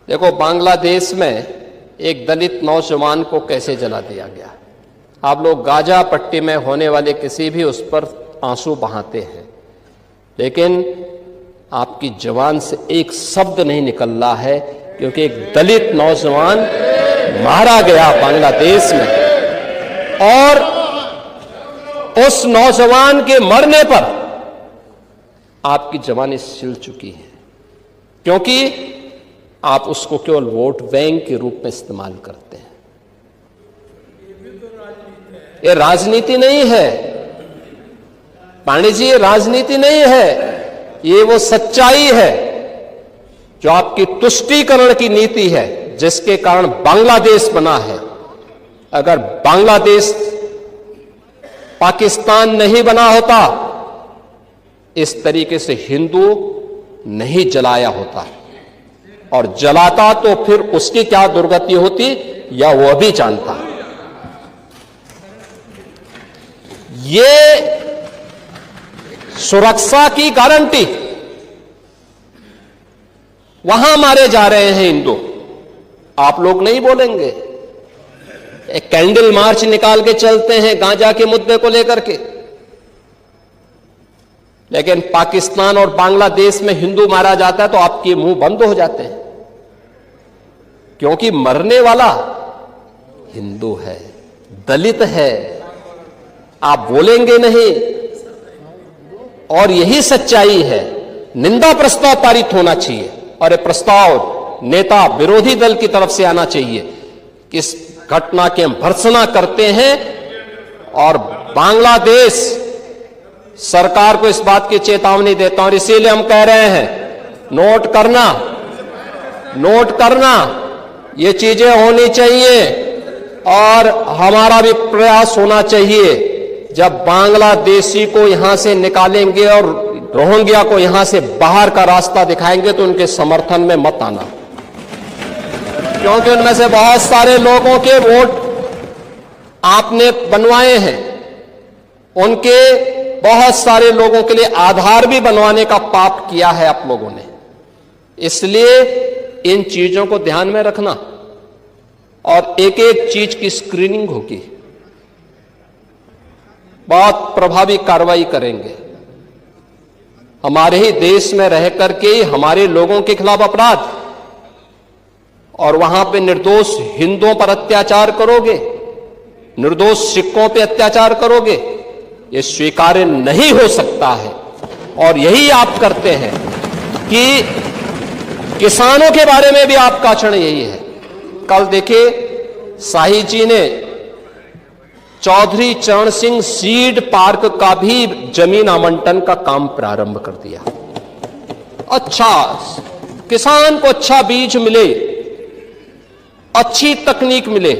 देखो, बांग्लादेश में एक दलित नौजवान को कैसे जला दिया गया। आप लोग गाजा पट्टी में होने वाले किसी भी उस पर आंसू बहाते हैं, लेकिन आपकी जुबान से एक शब्द नहीं निकल रहा है, क्योंकि एक दलित नौजवान मारा गया बांग्लादेश में, और उस नौजवान के मरने पर आपकी जुबान सिल चुकी है, क्योंकि आप उसको केवल वोट बैंक के रूप में इस्तेमाल करते हैं। ये राजनीति नहीं है पांडे जी, ये राजनीति नहीं है, ये वो सच्चाई है जो आपकी तुष्टीकरण की नीति है, जिसके कारण बांग्लादेश बना है। अगर बांग्लादेश पाकिस्तान नहीं बना होता, इस तरीके से हिंदू नहीं जलाया होता, और जलाता तो फिर उसकी क्या दुर्गति होती या वह भी जानता। ये सुरक्षा की गारंटी, वहां मारे जा रहे हैं हिंदू, आप लोग नहीं बोलेंगे। एक कैंडल मार्च निकाल के चलते हैं गांजा के मुद्दे को लेकर के, लेकिन पाकिस्तान और बांग्लादेश में हिंदू मारा जाता है तो आपके मुंह बंद हो जाते हैं, क्योंकि मरने वाला हिंदू है, दलित है, आप बोलेंगे नहीं। और यही सच्चाई है। निंदा प्रस्ताव पारित होना चाहिए, और यह प्रस्ताव नेता विरोधी दल की तरफ से आना चाहिए कि इस घटना की हम भर्त्सना करते हैं, और बांग्लादेश सरकार को इस बात की चेतावनी देता हूं। और इसीलिए हम कह रहे हैं, नोट करना, ये चीजें होनी चाहिए, और हमारा भी प्रयास होना चाहिए। जब बांग्लादेशी को यहां से निकालेंगे और रोहिंग्या को यहां से बाहर का रास्ता दिखाएंगे, तो उनके समर्थन में मत आना, क्योंकि उनमें से बहुत सारे लोगों के वोट आपने बनवाए हैं, उनके बहुत सारे लोगों के लिए आधार भी बनवाने का पाप किया है आप लोगों ने। इसलिए इन चीजों को ध्यान में रखना, और एक एक चीज की स्क्रीनिंग होगी, बहुत प्रभावी कार्रवाई करेंगे। हमारे ही देश में रह करके ही हमारे लोगों के खिलाफ अपराध, और वहां पे निर्दोष हिंदुओं पर अत्याचार करोगे, निर्दोष सिखों पे अत्याचार करोगे, ये स्वीकार्य नहीं हो सकता है। और यही आप करते हैं कि किसानों के बारे में भी आपका आचरण यही है। कल देखिए, शाही जी ने चौधरी चरण सिंह सीड पार्क का भी जमीन आवंटन का काम प्रारंभ कर दिया। अच्छा, किसान को अच्छा बीज मिले, अच्छी तकनीक मिले,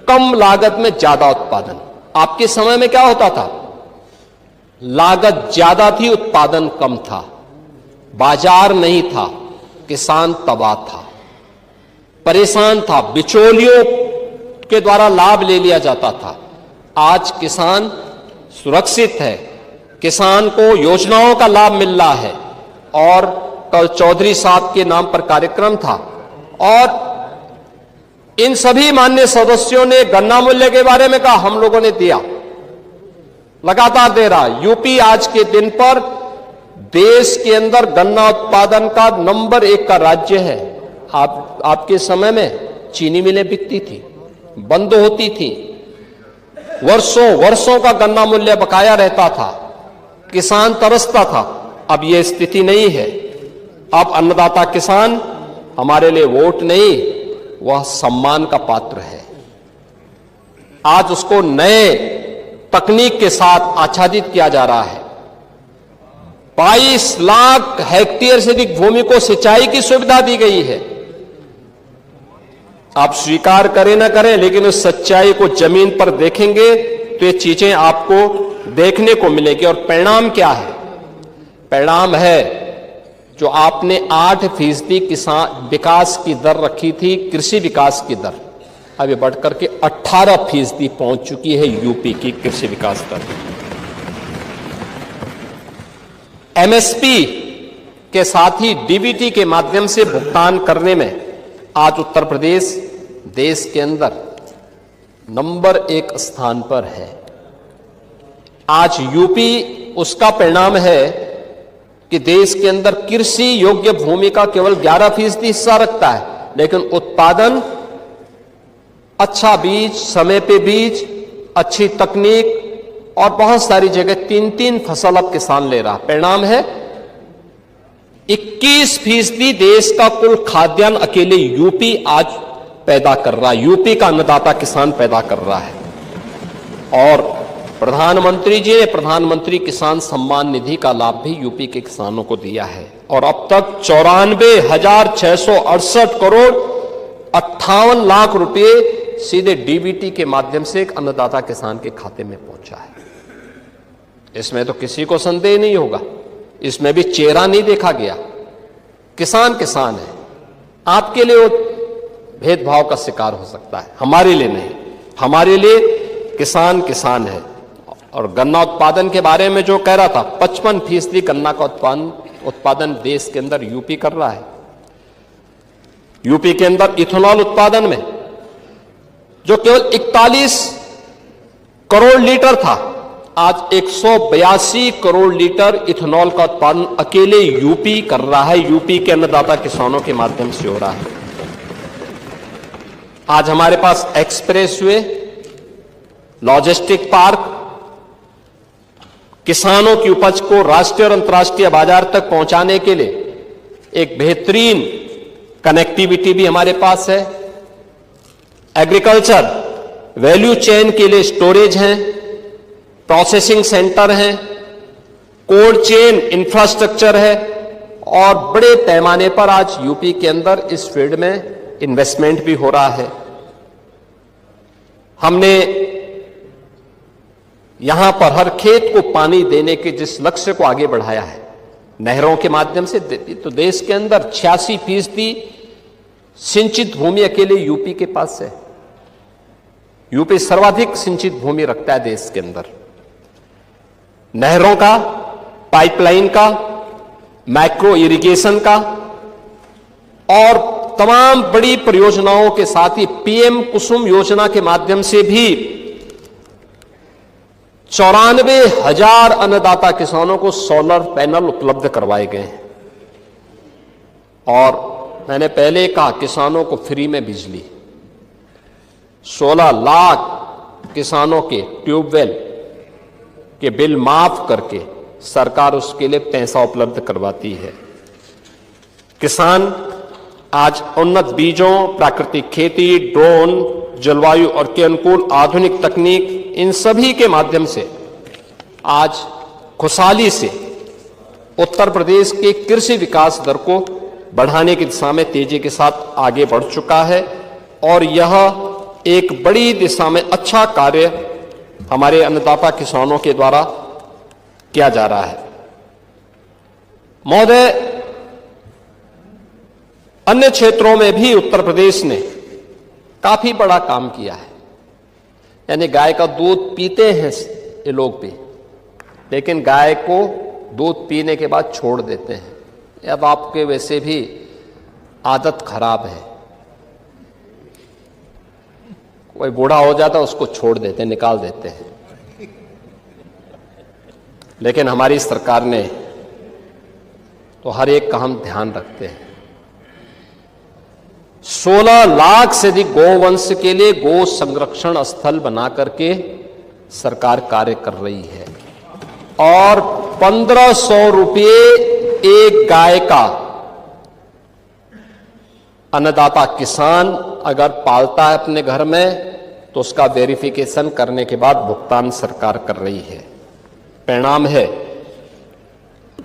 कम लागत में ज्यादा उत्पादन। आपके समय में क्या होता था? लागत ज्यादा थी, उत्पादन कम था, बाजार नहीं था, किसान तबाह था, परेशान था, बिचौलियों के द्वारा लाभ ले लिया जाता था। आज किसान सुरक्षित है, किसान को योजनाओं का लाभ मिल रहा है। और कल चौधरी साहब के नाम पर कार्यक्रम था, और इन सभी माननीय सदस्यों ने गन्ना मूल्य के बारे में कहा, हम लोगों ने दिया, लगातार दे रहा। यूपी आज के दिन पर देश के अंदर गन्ना उत्पादन का नंबर 1 का राज्य है। आपके समय में चीनी मिलें बिकती थी, बंद होती थी, वर्षों का गन्ना मूल्य बकाया रहता था, किसान तरसता था। अब यह स्थिति नहीं है। अब अन्नदाता किसान हमारे लिए वोट नहीं, वह सम्मान का पात्र है। आज उसको नए तकनीक के साथ आच्छादित किया जा रहा है। 22 लाख हेक्टेयर से अधिक भूमि को सिंचाई की सुविधा दी गई है। आप स्वीकार करें ना करें, लेकिन उस सच्चाई को जमीन पर देखेंगे तो ये चीजें आपको देखने को मिलेगी। और परिणाम क्या है? परिणाम है जो आपने 8% किसान विकास की दर रखी थी, कृषि विकास की दर, अब ये बढ़कर के 18% पहुंच चुकी है यूपी की कृषि विकास दर। एमएसपी के साथ ही डीबीटी के माध्यम से भुगतान करने में आज उत्तर प्रदेश देश के अंदर नंबर 1 स्थान पर है। आज यूपी उसका परिणाम है कि देश के अंदर कृषि योग्य भूमि का केवल 11% हिस्सा रखता है, लेकिन उत्पादन, अच्छा बीज, समय पे बीज, अच्छी तकनीक और बहुत सारी जगह 3-3 फसल अब किसान ले रहा। परिणाम है 21% देश का कुल खाद्यान्न अकेले यूपी आज पैदा कर रहा है। यूपी का अन्नदाता किसान पैदा कर रहा है। और प्रधानमंत्री जी ने प्रधानमंत्री किसान सम्मान निधि का लाभ भी यूपी के किसानों को दिया है और अब तक 94,668 करोड़ 58 लाख रुपए सीधे डीबीटी के माध्यम से एक अन्नदाता किसान के खाते में पहुंचा है। इसमें तो किसी को संदेह नहीं होगा, इसमें भी चेहरा नहीं देखा गया। किसान किसान है। आपके लिए वो भेदभाव का शिकार हो सकता है, हमारे लिए नहीं। हमारे लिए किसान किसान है। और गन्ना उत्पादन के बारे में जो कह रहा था, 55% गन्ना का उत्पादन देश के अंदर यूपी कर रहा है। यूपी के अंदर इथेनॉल उत्पादन में जो केवल 41 करोड़ लीटर था, आज 182 करोड़ लीटर इथेनॉल का उत्पादन अकेले यूपी कर रहा है। यूपी के अन्नदाता किसानों के माध्यम से हो रहा है। आज हमारे पास एक्सप्रेसवे, लॉजिस्टिक पार्क, किसानों की उपज को राष्ट्रीय और अंतर्राष्ट्रीय बाजार तक पहुंचाने के लिए एक बेहतरीन कनेक्टिविटी भी हमारे पास है। एग्रीकल्चर वैल्यू चेन के लिए स्टोरेज है, प्रोसेसिंग सेंटर है, कोल्ड चेन इंफ्रास्ट्रक्चर है और बड़े पैमाने पर आज यूपी के अंदर इस फील्ड में इन्वेस्टमेंट भी हो रहा है। हमने यहां पर हर खेत को पानी देने के जिस लक्ष्य को आगे बढ़ाया है नहरों के माध्यम से, तो देश के अंदर 86% सिंचित भूमि अकेले यूपी के पास है। यूपी सर्वाधिक सिंचित भूमि रखता है देश के अंदर। नहरों का, पाइपलाइन का, माइक्रो इरिगेशन का और तमाम बड़ी परियोजनाओं के साथ ही पीएम कुसुम योजना के माध्यम से भी 94,000 अन्नदाता किसानों को सोलर पैनल उपलब्ध करवाए गए हैं। और मैंने पहले कहा, किसानों को फ्री में बिजली, 16 लाख किसानों के ट्यूबवेल के बिल माफ करके सरकार उसके लिए पैसा उपलब्ध करवाती है। किसान आज उन्नत बीजों, प्राकृतिक खेती, ड्रोन, जलवायु और के अनुकूल आधुनिक तकनीक, इन सभी के माध्यम से आज खुशहाली से उत्तर प्रदेश के कृषि विकास दर को बढ़ाने की दिशा में तेजी के साथ आगे बढ़ चुका है। और यह एक बड़ी दिशा में अच्छा कार्य हमारे अन्नदाता किसानों के द्वारा किया जा रहा है। महोदय, अन्य क्षेत्रों में भी उत्तर प्रदेश ने काफी बड़ा काम किया है। यानी गाय का दूध पीते हैं ये लोग भी, लेकिन गाय को दूध पीने के बाद छोड़ देते हैं। अब आपके वैसे भी आदत खराब है, कोई बूढ़ा हो जाता है उसको छोड़ देते हैं, निकाल देते हैं। लेकिन हमारी सरकार ने तो हर एक का हम ध्यान रखते हैं। 16 लाख से अधिक गोवंश के लिए गो संरक्षण स्थल बना करके सरकार कार्य कर रही है और 1,500 रुपये एक गाय का अन्नदाता किसान अगर पालता है अपने घर में तो उसका वेरिफिकेशन करने के बाद भुगतान सरकार कर रही है। परिणाम है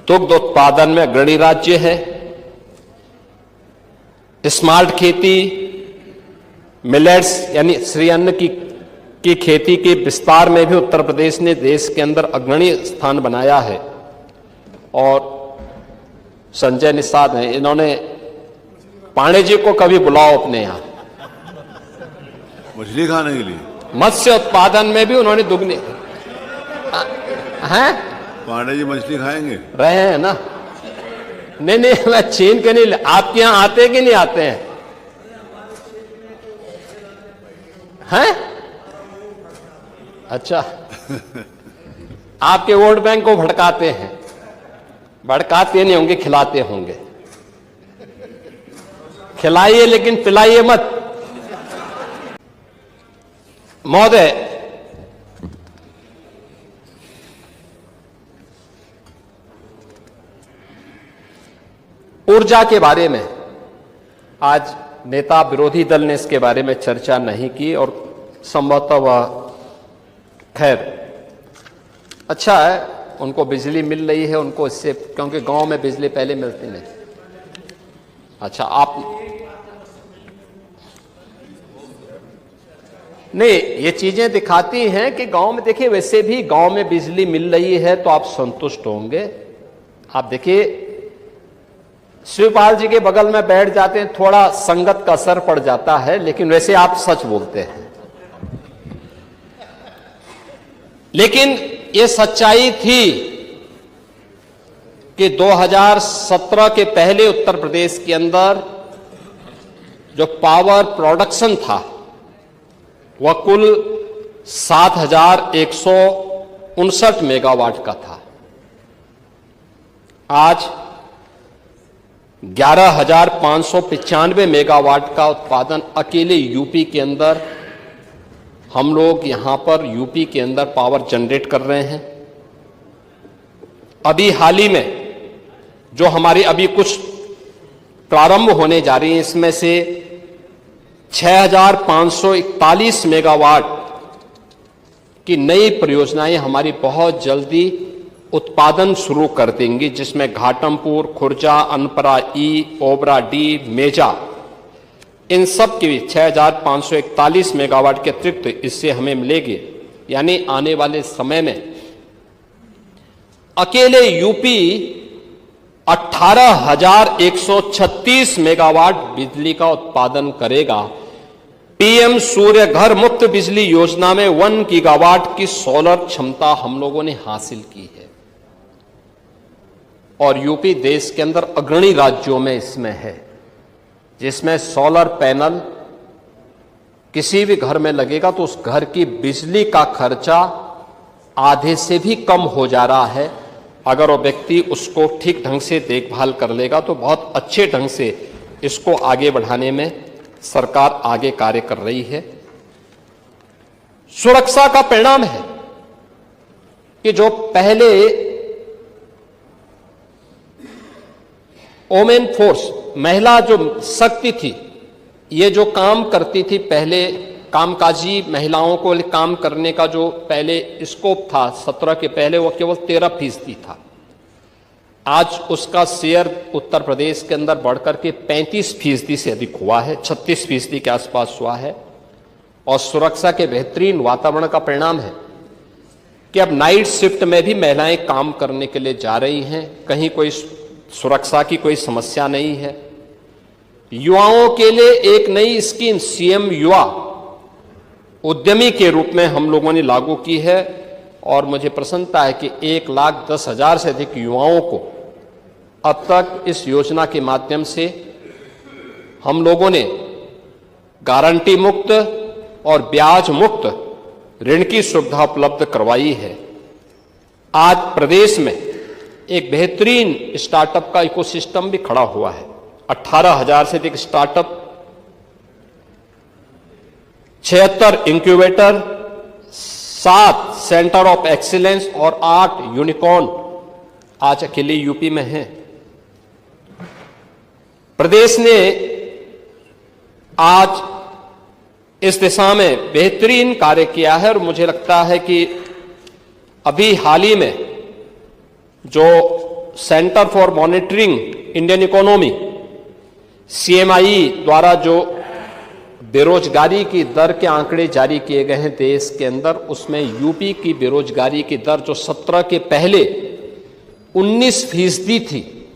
दुग्ध उत्पादन में अग्रणी राज्य है। स्मार्ट खेती, मिलेट्स यानी श्री अन्न की खेती के विस्तार में भी उत्तर प्रदेश ने देश के अंदर अग्रणी स्थान बनाया है। और संजय निषाद हैं, इन्होंने पांडे जी को कभी बुलाओ अपने यहां मछली खाने के लिए। मत्स्य उत्पादन में भी उन्होंने दुगने हैं। पांडे जी मछली खाएंगे? रहे हैं ना? नहीं, मैं छीन के नहीं। आपके यहां आते कि नहीं आते हैं? हैं? अच्छा, आपके वोट बैंक को भड़काते हैं। भड़काते नहीं होंगे, खिलाते होंगे। खिलाइए लेकिन पिलाइए मत। महोदय, ऊर्जा के बारे में आज नेता विरोधी दल ने इसके बारे में चर्चा नहीं की और संभवतः वह, खैर अच्छा है, उनको बिजली मिल रही है उनको इससे, क्योंकि गांव में बिजली पहले मिलती नहीं। अच्छा, आप नहीं, ये चीजें दिखाती हैं कि गांव में, देखिए वैसे भी गांव में बिजली मिल रही है तो आप संतुष्ट होंगे। आप देखिए शिवपाल जी के बगल में बैठ जाते हैं, थोड़ा संगत का असर पड़ जाता है, लेकिन वैसे आप सच बोलते हैं। लेकिन ये सच्चाई थी कि 2017 के पहले उत्तर प्रदेश के अंदर जो पावर प्रोडक्शन था वह कुल 7,159 मेगावाट का था। आज 11,595 मेगावाट का उत्पादन अकेले यूपी के अंदर, हम लोग यहां पर यूपी के अंदर पावर जनरेट कर रहे हैं। अभी हाल ही में जो हमारी अभी कुछ प्रारंभ होने जा रही है, इसमें से 6,541 मेगावाट की नई परियोजनाएं हमारी बहुत जल्दी उत्पादन शुरू कर देंगी, जिसमें घाटमपुर, खुर्जा, अनपरा ई, ओबरा डी, मेजा, इन सब की भी 6,541 मेगावाट के अतिरिक्त इससे हमें मिलेगी। यानी आने वाले समय में अकेले यूपी 18,136 मेगावाट बिजली का उत्पादन करेगा। पीएम सूर्य घर मुफ्त बिजली योजना में 1 गीगावाट की सोलर क्षमता हम लोगों ने हासिल की है और यूपी देश के अंदर अग्रणी राज्यों में इसमें है, जिसमें सोलर पैनल किसी भी घर में लगेगा तो उस घर की बिजली का खर्चा आधे से भी कम हो जा रहा है। अगर वो व्यक्ति उसको ठीक ढंग से देखभाल कर लेगा तो बहुत अच्छे ढंग से इसको आगे बढ़ाने में सरकार आगे कार्य कर रही है। सुरक्षा का परिणाम है कि जो पहले वोमेन फोर्स, महिला जो शक्ति थी, ये जो काम करती थी पहले, कामकाजी महिलाओं को काम करने का जो पहले स्कोप था 17 के पहले, वो केवल 13% था। आज उसका शेयर उत्तर प्रदेश के अंदर बढ़कर के 35% से अधिक हुआ है, 36% के आसपास हुआ है। और सुरक्षा के बेहतरीन वातावरण का परिणाम है कि अब नाइट शिफ्ट में भी महिलाएं काम करने के लिए जा रही हैं, कहीं कोई सुरक्षा की कोई समस्या नहीं है। युवाओं के लिए एक नई स्कीम सीएम युवा उद्यमी के रूप में हम लोगों ने लागू की है और मुझे प्रसन्नता है कि 1,10,000 से अधिक युवाओं को अब तक इस योजना के माध्यम से हम लोगों ने गारंटी मुक्त और ब्याज मुक्त ऋण की सुविधा उपलब्ध करवाई है। आज प्रदेश में एक बेहतरीन स्टार्टअप का इकोसिस्टम भी खड़ा हुआ है। 18,000 से अधिक startup, 76 incubator, 7 centre of excellence और 8 यूनिकॉर्न आज अकेले यूपी में हैं। प्रदेश ने आज इस दिशा में बेहतरीन कार्य किया है और मुझे लगता है कि अभी हाल ही में जो centre for monitoring Indian economy CMI द्वारा जो बेरोजगारी की दर के आंकड़े जारी किए गए हैं देश के अंदर, उसमें यूपी की बेरोजगारी की दर जो 17 के पहले 19% थी,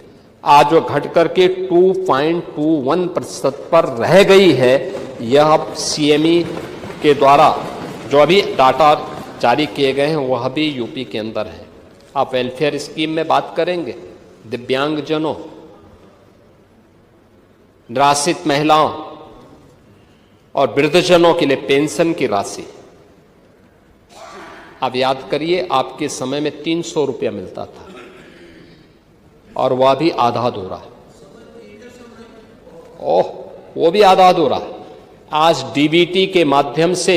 आज वो घट करके 2.21% पर रह गई है। यह सीएमई के द्वारा जो अभी डाटा जारी किए गए हैं वह भी यूपी के अंदर है। आप वेलफेयर स्कीम में बात करेंगे, दिव्यांगजनों, निराश्रित महिलाओं, और वृद्धजनों के लिए पेंशन की राशि। आप याद करिए, आपके समय में 300 रुपया मिलता था और वह भी आधा अधूरा। ओह, वो भी आधा अधूरा। आज डीबीटी के माध्यम से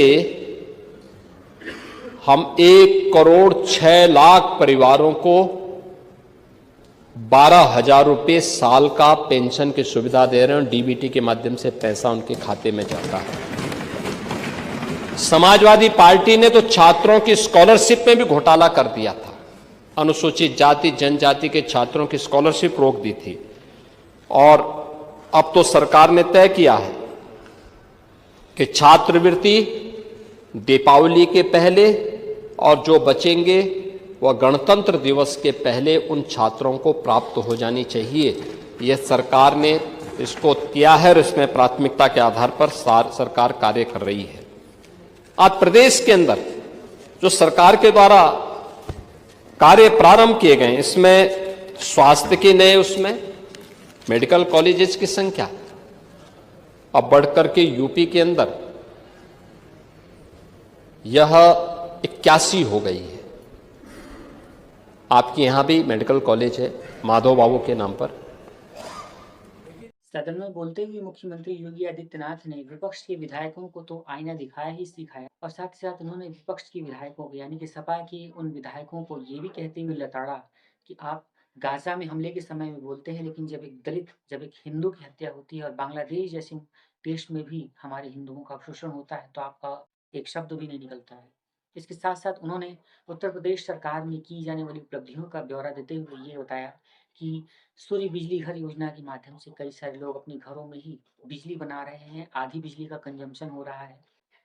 हम 1,06,00,000 परिवारों को 12,000 रुपये साल का पेंशन की सुविधा दे रहे हैं। डीबीटी के माध्यम से पैसा उनके खाते में जाता है। समाजवादी पार्टी ने तो छात्रों की स्कॉलरशिप में भी घोटाला कर दिया था। अनुसूचित जाति जनजाति के छात्रों की स्कॉलरशिप रोक दी थी और अब तो सरकार ने तय किया है कि छात्रवृत्ति दीपावली के पहले और जो बचेंगे वह गणतंत्र दिवस के पहले उन छात्रों को प्राप्त हो जानी चाहिए। यह सरकार ने इसको किया है और इसमें प्राथमिकता के आधार पर सरकार कार्य कर रही है। आज प्रदेश के अंदर जो सरकार के द्वारा कार्य प्रारंभ किए गए, इसमें स्वास्थ्य के नए, उसमें मेडिकल कॉलेजेस की संख्या अब बढ़कर के यूपी के अंदर यह 81 हो गई है। आपके यहां भी मेडिकल कॉलेज है माधव बाबू के नाम पर। सदन में बोलते हुए मुख्यमंत्री योगी आदित्यनाथ ने विपक्ष के विधायकों को तो आईना दिखाया ही सिखाया और साथ ही साथ उन्होंने विपक्ष के विधायकों को यानी कि सपा के उन विधायकों को ये भी कहते हुए लताड़ा कि आप गाजा में हमले के समय में बोलते हैं, लेकिन जब एक दलित, जब एक हिंदू की हत्या होती है और बांग्लादेश जैसे देश में भी हमारे हिंदुओं का शोषण होता है तो आपका एक शब्द भी नहीं निकलता है। इसके साथ साथ उन्होंने उत्तर प्रदेश सरकार में की जाने वाली उपलब्धियों का ब्यौरा देते हुए ये बताया कि सूर्य बिजली घर योजना के माध्यम से कई सारे लोग अपने घरों में ही बिजली बना रहे हैं, आधी बिजली का कंजम्पशन हो रहा है।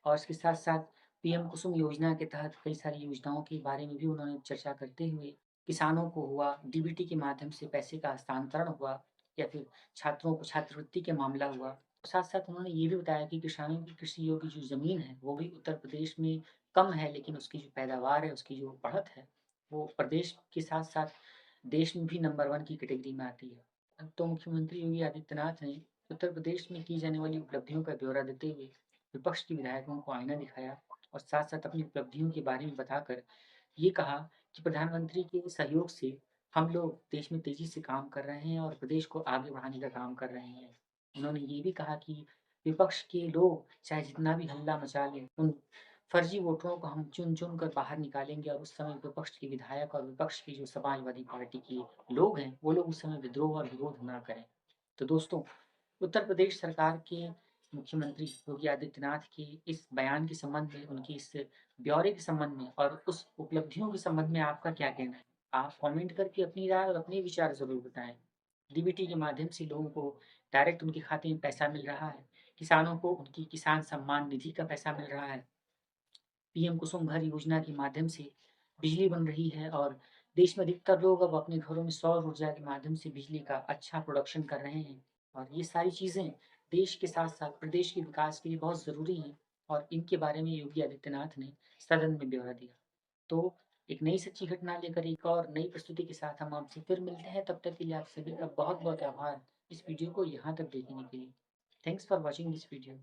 और इसके साथ साथ पीएम कुसुम योजना के तहत कई सारी योजनाओं के बारे में भी उन्होंने चर्चा करते हुए किसानों को हुआ, डीबीटी के माध्यम से पैसे का हस्तांतरण हुआ या फिर छात्रों को छात्रवृत्ति के मामला हुआ। साथ साथ उन्होंने ये भी बताया कि किसानों की कृषि योग्य जो जमीन है वो भी उत्तर प्रदेश में कम है, लेकिन उसकी जो पैदावार है, उसकी जो बढ़त है, वो प्रदेश के साथ साथ देश में भी नंबर 1 की कैटेगरी में आती है। तो मुख्यमंत्री योगी आदित्यनाथ ने उत्तर प्रदेश में की जाने वाली उपलब्धियों का ब्यौरा देते हुए विपक्ष के विधायकों को आईना दिखाया और साथ साथ अपनी उपलब्धियों के बारे में बताकर ये कहा कि प्रधानमंत्री के सहयोग से हम लोग देश में तेजी से काम कर रहे हैं और प्रदेश को आगे बढ़ाने का काम कर रहे हैं। उन्होंने ये भी कहा कि विपक्ष के लोग चाहे जितना भी हल्ला मचा लें, उन फर्जी वोटरों को हम चुन चुन कर बाहर निकालेंगे और उस समय विपक्ष के विधायक और विपक्ष की जो समाजवादी पार्टी के लोग हैं वो लोग उस समय विद्रोह और विरोध ना करें। तो दोस्तों, उत्तर प्रदेश सरकार के मुख्यमंत्री योगी आदित्यनाथ के इस बयान के संबंध में, उनकी इस ब्यौरे के संबंध में और उस उपलब्धियों के संबंध में आपका क्या कहना है? आप कमेंट करके अपनी राय और अपने विचार जरूर बताएं। डीबीटी के माध्यम से लोगों को डायरेक्ट उनके खाते में पैसा मिल रहा है, किसानों को उनकी किसान सम्मान निधि का पैसा मिल रहा है, पीएम कुसुम घर योजना के माध्यम से बिजली बन रही है और देश में अधिकतर लोग अब अपने घरों में सौर ऊर्जा के माध्यम से बिजली का अच्छा प्रोडक्शन कर रहे हैं। और ये सारी चीज़ें देश के साथ साथ प्रदेश के विकास के लिए बहुत ज़रूरी हैं और इनके बारे में योगी आदित्यनाथ ने सदन में ब्यौरा दिया। तो एक नई सच्ची घटना लेकर एक और नई प्रस्तुति के साथ हम आपसे फिर मिलते हैं। तब तक के लिए आप सभी का बहुत बहुत आभार इस वीडियो को यहाँ तक देखने के लिए। Thanks for watching this video.